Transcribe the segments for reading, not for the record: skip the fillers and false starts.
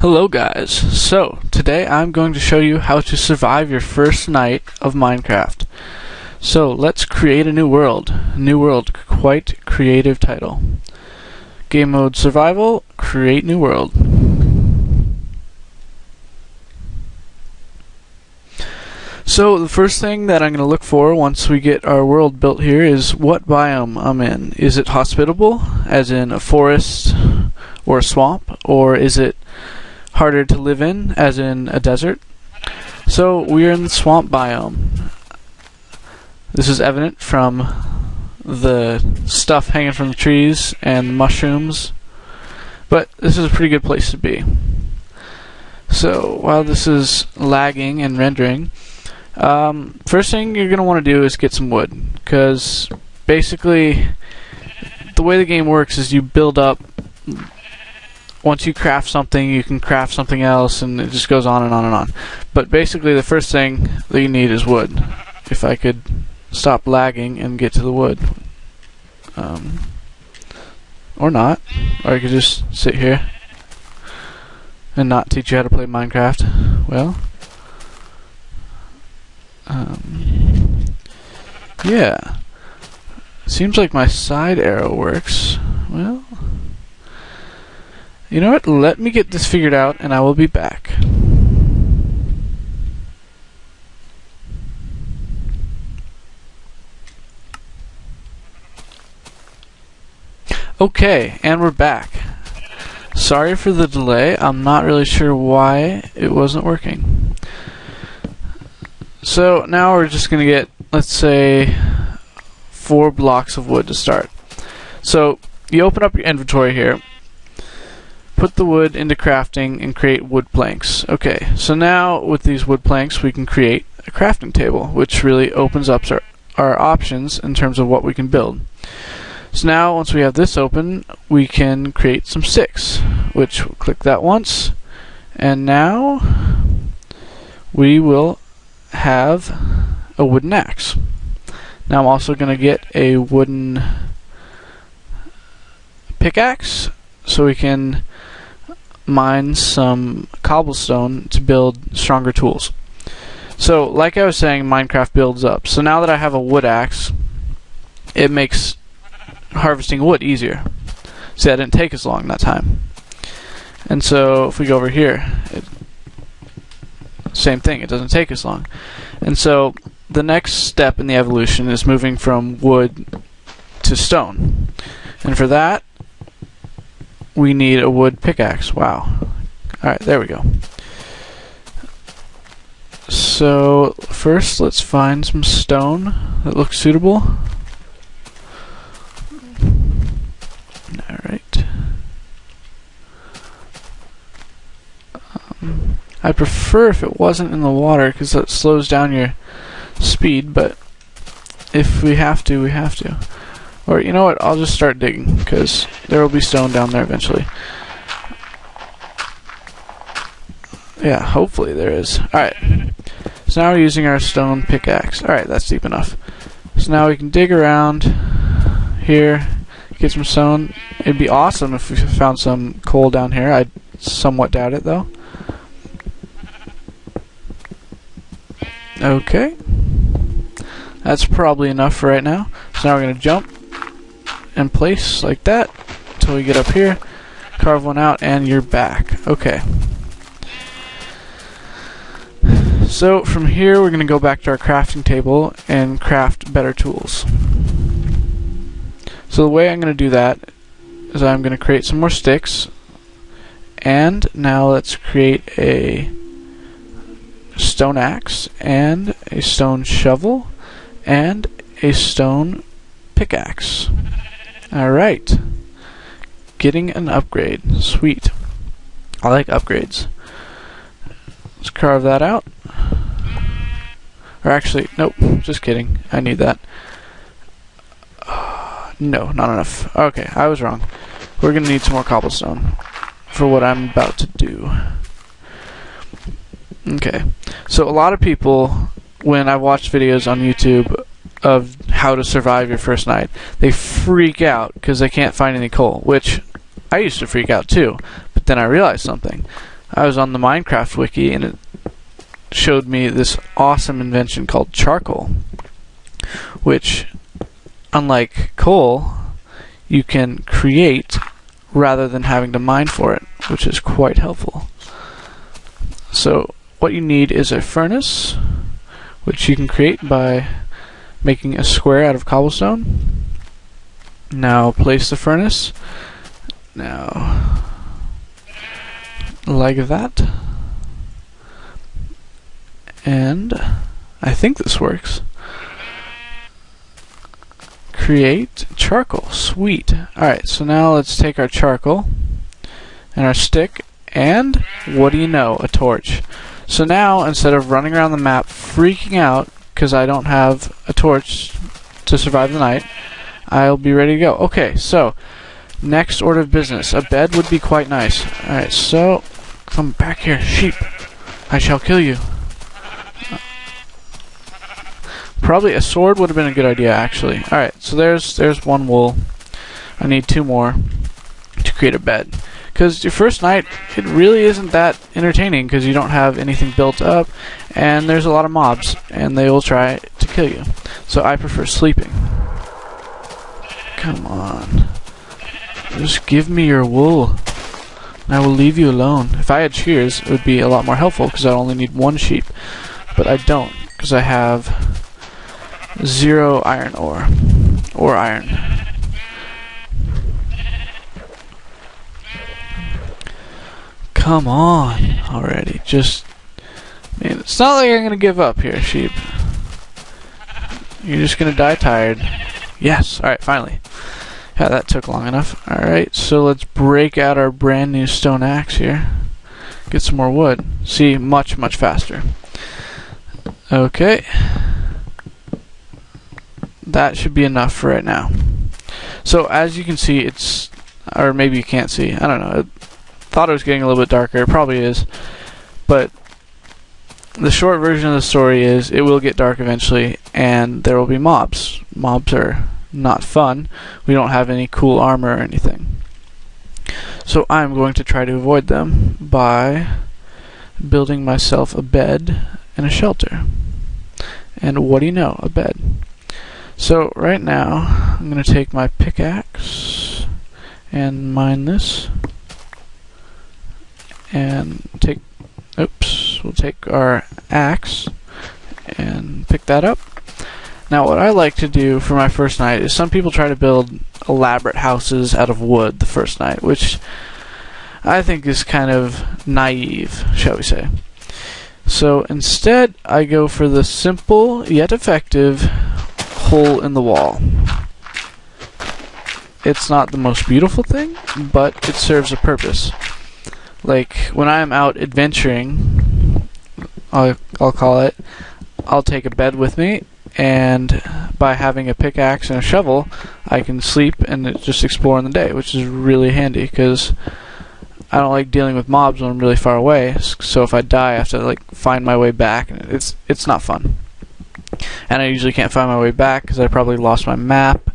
Hello guys, so today I'm going to show you how to survive your first night of Minecraft. So let's create a new world. New world, quite creative title. Game mode survival, create new world. So the first thing that I'm going to look for once we get our world built here is what biome I'm in. Is it hospitable, as in a forest or a swamp, or is it harder to live in, as in a desert? So we're in the swamp biome. This is evident from the stuff hanging from the trees and mushrooms, but this is a pretty good place to be. So while this is lagging and rendering, first thing you're going to want to do is get some wood, because basically the way the game works is you build up. Once you craft something, you can craft something else, and it just goes on and on and on. But basically the first thing that you need is wood. If I could stop lagging and get to the wood. Or not. Or I could just sit here and not teach you how to play Minecraft. Well, yeah. Seems like my side arrow works. Well, you know what? Let me get this figured out and I will be back. Okay, and we're back. Sorry for the delay. I'm not really sure why it wasn't working. So now we're just going to get, let's say, 4 blocks of wood to start. So you open up your inventory here. Put the wood into crafting and create wood planks. Okay, so now with these wood planks we can create a crafting table, which really opens up our options in terms of what we can build. So now once we have this open, we can create some sticks, which we'll click that once, and now we will have a wooden axe. Now I'm also going to get a wooden pickaxe so we can mine some cobblestone to build stronger tools. So like I was saying, Minecraft builds up. So now that I have a wood axe, it makes harvesting wood easier. See, that didn't take as long that time. And so if we go over here, same thing, it doesn't take as long. And so the next step in the evolution is moving from wood to stone. And for that, we need a wood pickaxe. Wow. Alright, there we go. So first let's find some stone that looks suitable. Alright. I'd prefer if it wasn't in the water, because that slows down your speed, but if we have to, we have to. Or, you know what, I'll just start digging, because there will be stone down there eventually. Yeah, hopefully there is. Alright, so now we're using our stone pickaxe. Alright, that's deep enough. So now we can dig around here, get some stone. It'd be awesome if we found some coal down here. I somewhat doubt it, though. Okay. That's probably enough for right now. So now we're going to jump and place like that until we get up here, carve one out, and you're back. Okay. So from here we're going to go back to our crafting table and craft better tools. So the way I'm going to do that is I'm going to create some more sticks, and now let's create a stone axe and a stone shovel and a stone pickaxe. Alright. Getting an upgrade. Sweet. I like upgrades. Let's carve that out. Or actually, nope, just kidding. I need that. No, not enough. Okay, I was wrong. We're gonna need some more cobblestone for what I'm about to do. Okay, so a lot of people, when I've watched videos on YouTube of how to survive your first night, they freak out because they can't find any coal, which I used to freak out too, but then I realized something. I was on the Minecraft wiki and it showed me this awesome invention called charcoal, which, unlike coal, you can create rather than having to mine for it, which is quite helpful. So what you need is a furnace, which you can create by making a square out of cobblestone. Now place the furnace. Now, like that. And I think this works. Create charcoal. Sweet. Alright, so now let's take our charcoal and our stick, and what do you know? A torch. So now, instead of running around the map freaking out because I don't have a torch to survive the night, I'll be ready to go. Okay, so next order of business. A bed would be quite nice. Alright, so come back here, sheep. I shall kill you. Probably a sword would have been a good idea, actually. Alright, so there's one wool. I need 2 more to create a bed. Because your first night, it really isn't that entertaining because you don't have anything built up, and there's a lot of mobs, and they will try to kill you. So I prefer sleeping. Come on. Just give me your wool, and I will leave you alone. If I had shears, it would be a lot more helpful because I only need 1 sheep. But I don't, because I have 0 iron ore. Or iron. Come on already. Just, man, it's not like I'm gonna give up here, sheep. You're just gonna die tired. Yes, alright, finally. Yeah, that took long enough. Alright, so let's break out our brand new stone axe here. Get some more wood. See, much faster. Okay. That should be enough for right now. So, as you can see, it's... or maybe you can't see. I don't know. Thought it was getting a little bit darker. It probably is. But the short version of the story is it will get dark eventually, and there will be mobs. Mobs are not fun. We don't have any cool armor or anything. So I'm going to try to avoid them by building myself a bed and a shelter. And what do you know? A bed. So right now I'm going to take my pickaxe and mine this. And take, oops, we'll take our axe and pick that up. Now what I like to do for my first night is some people try to build elaborate houses out of wood the first night, which I think is kind of naive, shall we say. So instead I go for the simple yet effective hole in the wall. It's not the most beautiful thing, but it serves a purpose. Like, when I'm out adventuring, I'll call it, I'll take a bed with me, and by having a pickaxe and a shovel, I can sleep and just explore in the day, which is really handy, because I don't like dealing with mobs when I'm really far away, so if I die, I have to, like, find my way back, and it's not fun. And I usually can't find my way back, because I probably lost my map.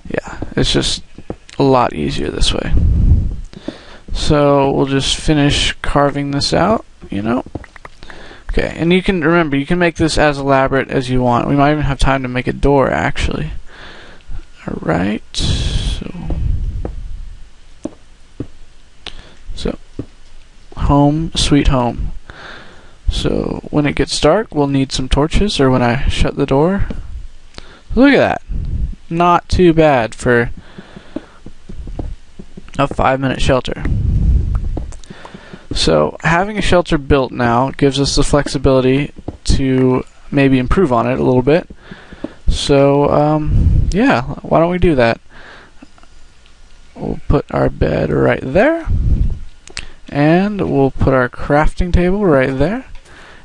Yeah, it's just a lot easier this way. So we'll just finish carving this out, you know. Okay, and you can remember, you can make this as elaborate as you want. We might even have time to make a door, actually. Alright, so home, sweet home. So when it gets dark, we'll need some torches, or when I shut the door. Look at that. Not too bad for a 5-minute shelter. So having a shelter built now gives us the flexibility to maybe improve on it a little bit. So yeah, why don't we do that? We'll put our bed right there, and we'll put our crafting table right there,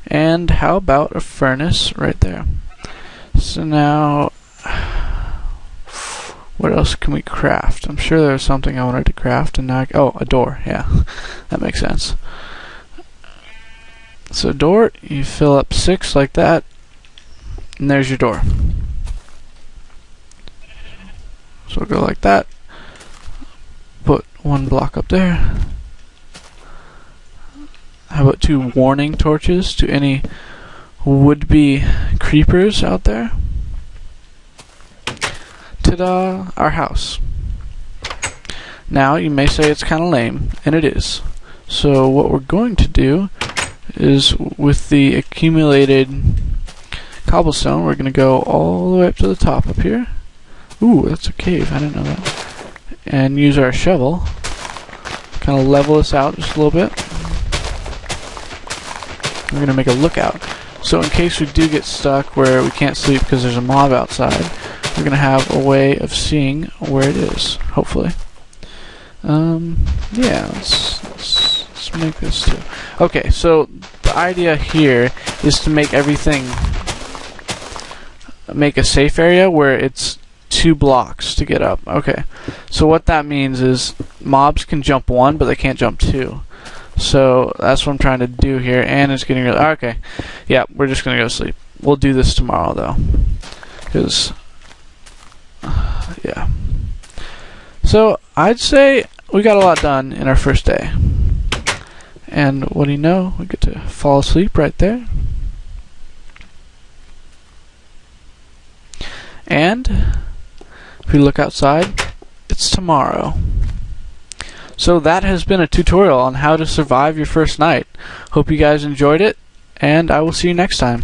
and how about a furnace right there? So now, what else can we craft? I'm sure there was something I wanted to craft, and now oh, a door. Yeah, that makes sense. So door, you fill up 6 like that, and there's your door. So we'll go like that. Put 1 block up there. How about 2 warning torches to any would-be creepers out there? Ta-da! Our house. Now, you may say it's kind of lame, and it is. So what we're going to do is, with the accumulated cobblestone, we're going to go all the way up to the top up here. Ooh, that's a cave. I didn't know that. And use our shovel. Kind of level this out just a little bit. We're going to make a lookout. So in case we do get stuck where we can't sleep because there's a mob outside, we're going to have a way of seeing where it is, hopefully. Yeah, let's make this too. Okay, so the idea here is to make everything, make a safe area where it's 2 blocks to get up. Okay, so what that means is mobs can jump 1, but they can't jump 2. So that's what I'm trying to do here, and it's getting really... Okay, yeah, we're just gonna go to sleep. We'll do this tomorrow, though, because... yeah. So, I'd say we got a lot done in our first day. And what do you know? We get to fall asleep right there. And if we look outside, it's tomorrow. So that has been a tutorial on how to survive your first night. Hope you guys enjoyed it, and I will see you next time.